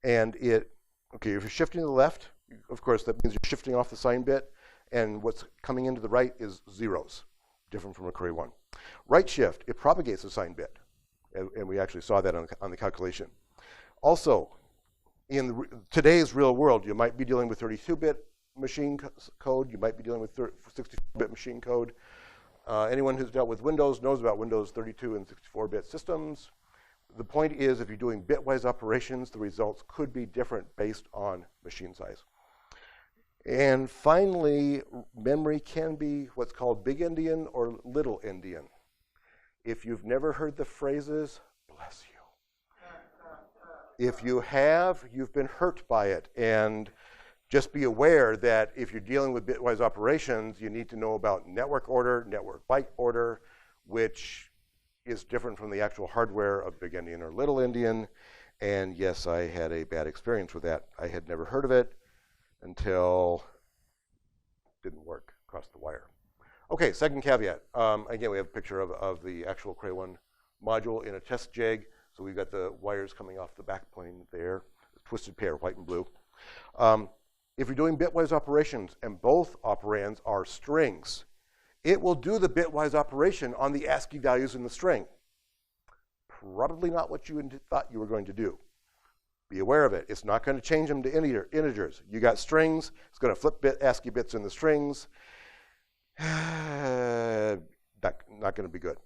and it, okay, if you're shifting to the left, of course, that means you're shifting off the sign bit, and what's coming into the right is zeros, different from a Cray 1. Right shift, it propagates the sign bit, and we actually saw that on the calculation. Also, in today's real world, you might be dealing with 32-bit machine code, you might be dealing with 64-bit machine code. Anyone who's dealt with Windows knows about Windows 32 and 64-bit systems. The point is, if you're doing bitwise operations, the results could be different based on machine size. And finally, memory can be what's called big endian or little endian. If you've never heard the phrases, bless you. If you have, you've been hurt by it. And just be aware that if you're dealing with bitwise operations, you need to know about network order, network byte order, which is different from the actual hardware of big endian or little endian. And yes, I had a bad experience with that. I had never heard of it until it didn't work across the wire. Okay, second caveat. Again, we have a picture of the actual Cray 1 module in a test jig. So we've got the wires coming off the backplane there, twisted pair, white and blue. If you're doing bitwise operations and both operands are strings, it will do the bitwise operation on the ASCII values in the string. Probably not what you thought you were going to do. Be aware of it. It's not going to change them to integers. You got strings. It's going to flip ASCII bits in the strings. Not going to be good.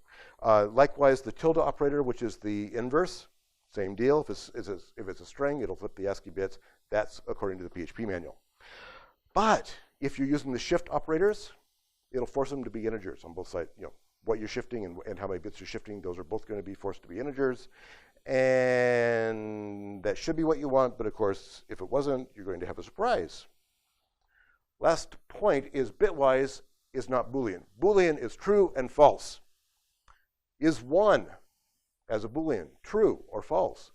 Likewise, the tilde operator, which is the inverse, same deal. If it's a string, it'll flip the ASCII bits. That's according to the PHP manual. But if you're using the shift operators, it'll force them to be integers on both sides. You know, what you're shifting and how many bits you're shifting, those are both going to be forced to be integers. And that should be what you want, but of course, if it wasn't, you're going to have a surprise. Last point is bitwise is not Boolean. Boolean is true and false. Is 1 as a Boolean true or false?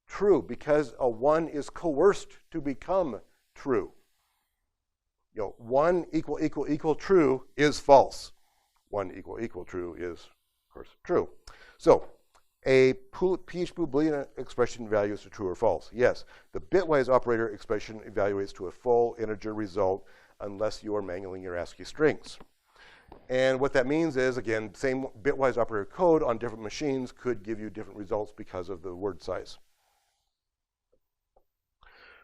True, because a 1 is coerced to become true. You know, 1 = true is false. 1 = true is, of course, true. So a PHP Boolean expression values to true or false. Yes, the bitwise operator expression evaluates to a full integer result unless you are mangling your ASCII strings. And what that means is, again, same bitwise operator code on different machines could give you different results because of the word size.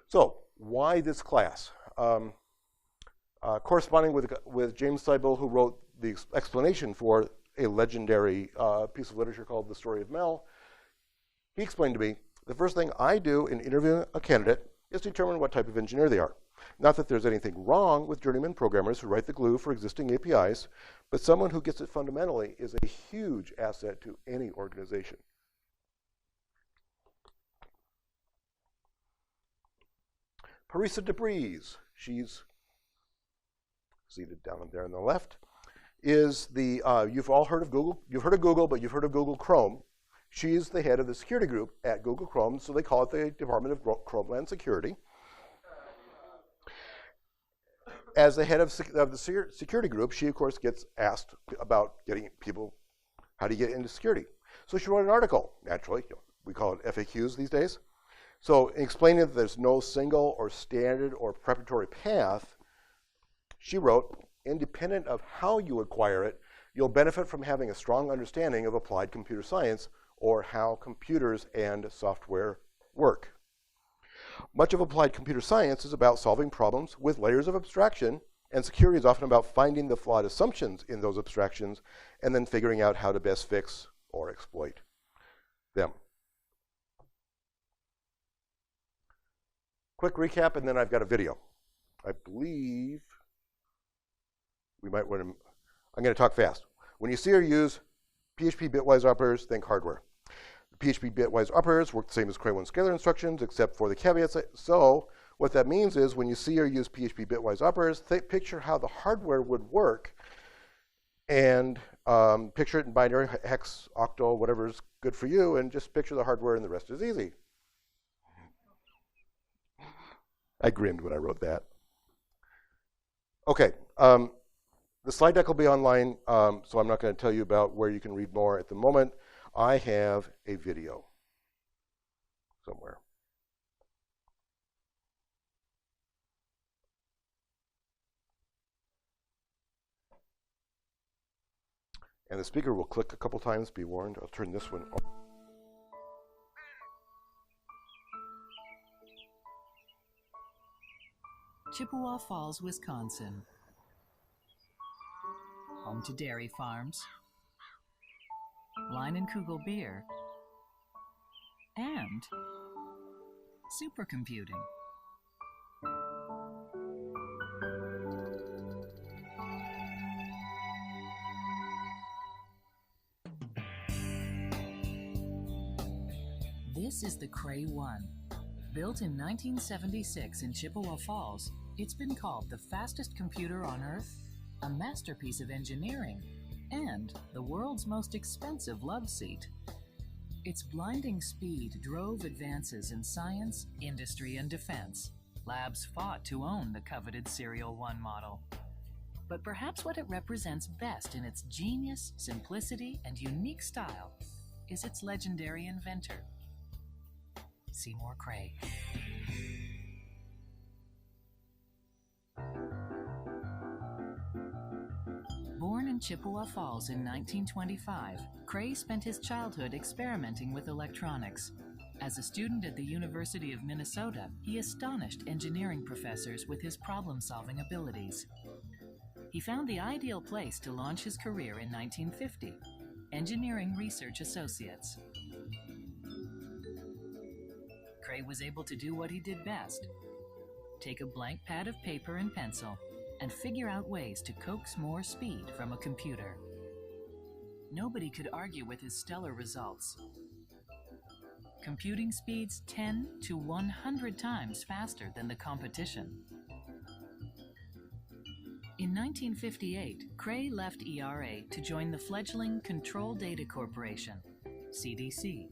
So why this class? Corresponding with James Seibel, who wrote the explanation for a legendary piece of literature called The Story of Mel, he explained to me, the first thing I do in interviewing a candidate is determine what type of engineer they are. Not that there's anything wrong with journeyman programmers who write the glue for existing APIs, but someone who gets it fundamentally is a huge asset to any organization. Parisa DeBreeze, she's seated down there on the left, is the, you've all heard of Google, you've heard of Google, but you've heard of Google Chrome. She's the head of the security group at Google Chrome, so they call it the Department of Chromeland Security. As the head of the security group, she, of course, gets asked about getting people, how do you get into security? So she wrote an article, naturally. We call it FAQs these days. So explaining that there's no single or standard or preparatory path, she wrote, independent of how you acquire it, you'll benefit from having a strong understanding of applied computer science or how computers and software work. Much of applied computer science is about solving problems with layers of abstraction, and security is often about finding the flawed assumptions in those abstractions and then figuring out how to best fix or exploit them. Quick recap, and then I've got a video. I believe we might want to, I'm going to talk fast. When you see or use PHP bitwise operators, think hardware. The PHP bitwise operators work the same as Cray 1 scalar instructions, except for the caveats. So what that means is when you see or use PHP bitwise operators, picture how the hardware would work, and picture it in binary, hex, octal, whatever's good for you, and just picture the hardware, and the rest is easy. I grinned when I wrote that. Okay, the slide deck will be online, so I'm not going to tell you about where you can read more at the moment. I have a video somewhere. And the speaker will click a couple times, be warned. I'll turn this one on. Chippewa Falls, Wisconsin. Home to dairy farms, Line and Kugel beer, and supercomputing. This is the Cray 1. Built in 1976 in Chippewa Falls, it's been called the fastest computer on Earth, a masterpiece of engineering, and the world's most expensive love seat. Its blinding speed drove advances in science, industry, and defense. Labs fought to own the coveted Serial 1 model. But perhaps what it represents best in its genius, simplicity, and unique style is its legendary inventor, Seymour Cray. Born in Chippewa Falls in 1925, Cray spent his childhood experimenting with electronics. As a student at the University of Minnesota, he astonished engineering professors with his problem-solving abilities. He found the ideal place to launch his career in 1950, Engineering Research Associates. Cray was able to do what he did best: take a blank pad of paper and pencil and figure out ways to coax more speed from a computer. Nobody could argue with his stellar results. Computing speeds 10 to 100 times faster than the competition. In 1958, Cray left ERA to join the fledgling Control Data Corporation, CDC.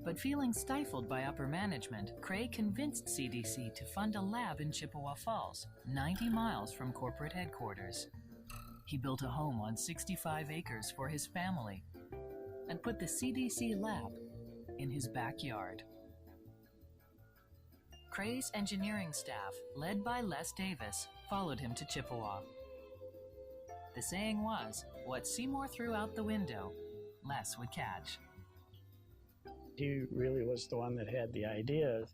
But feeling stifled by upper management, Cray convinced CDC to fund a lab in Chippewa Falls, 90 miles from corporate headquarters. He built a home on 65 acres for his family and put the CDC lab in his backyard. Cray's engineering staff, led by Les Davis, followed him to Chippewa. The saying was, what Seymour threw out the window, Les would catch. He really was the one that had the ideas.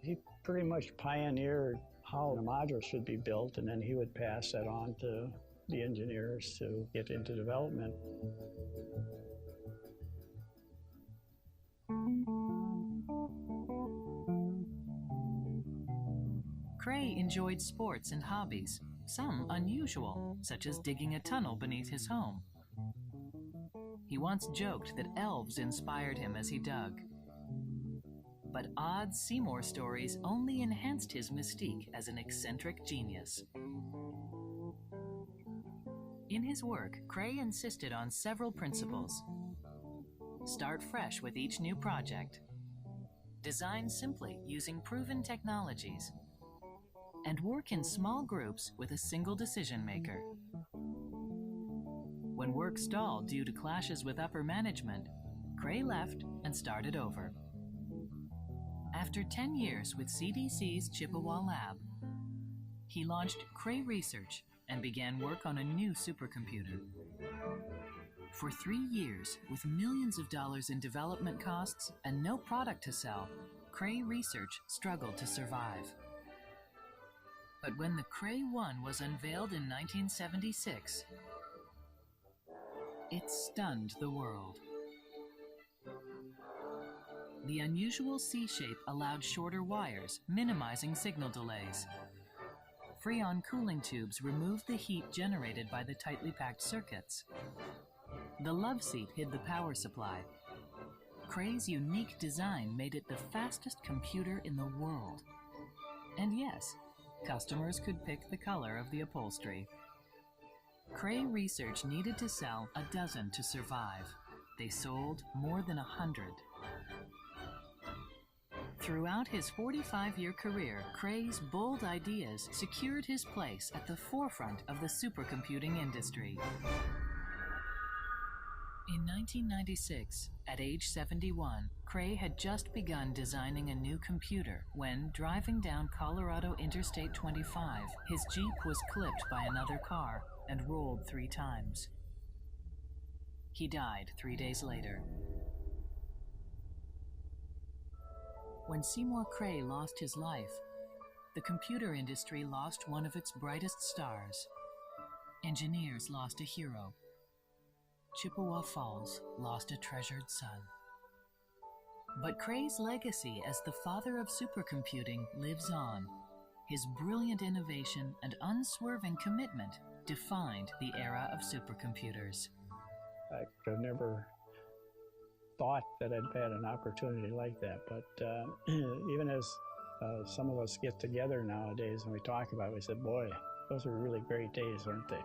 He pretty much pioneered how a module should be built, and then he would pass that on to the engineers to get into development. Cray enjoyed sports and hobbies, some unusual, such as digging a tunnel beneath his home. He once joked that elves inspired him as he dug. But odd Seymour stories only enhanced his mystique as an eccentric genius. In his work, Cray insisted on several principles. Start fresh with each new project. Design simply using proven technologies. And work in small groups with a single decision maker. When work stalled due to clashes with upper management, Cray left and started over. After 10 years with CDC's Chippewa lab, he launched Cray Research and began work on a new supercomputer. For 3 years, with millions of dollars in development costs and no product to sell, Cray Research struggled to survive. But when the Cray 1 was unveiled in 1976, it stunned the world. The unusual C-shape allowed shorter wires, minimizing signal delays. Freon cooling tubes removed the heat generated by the tightly packed circuits. The love seat hid the power supply. Cray's unique design made it the fastest computer in the world. And yes, customers could pick the color of the upholstery. Cray Research needed to sell a dozen to survive. They sold more than 100. Throughout his 45-year career, Cray's bold ideas secured his place at the forefront of the supercomputing industry. In 1996, at age 71, Cray had just begun designing a new computer when, driving down Colorado Interstate 25, his Jeep was clipped by another car and rolled 3 times. He died 3 days later. When Seymour Cray lost his life, the computer industry lost one of its brightest stars. Engineers lost a hero. Chippewa Falls lost a treasured son. But Cray's legacy as the father of supercomputing lives on. His brilliant innovation and unswerving commitment defined the era of supercomputers. I could have never thought that I'd had an opportunity like that. But even as some of us get together nowadays and we talk about it, we said, boy, those were really great days, weren't they?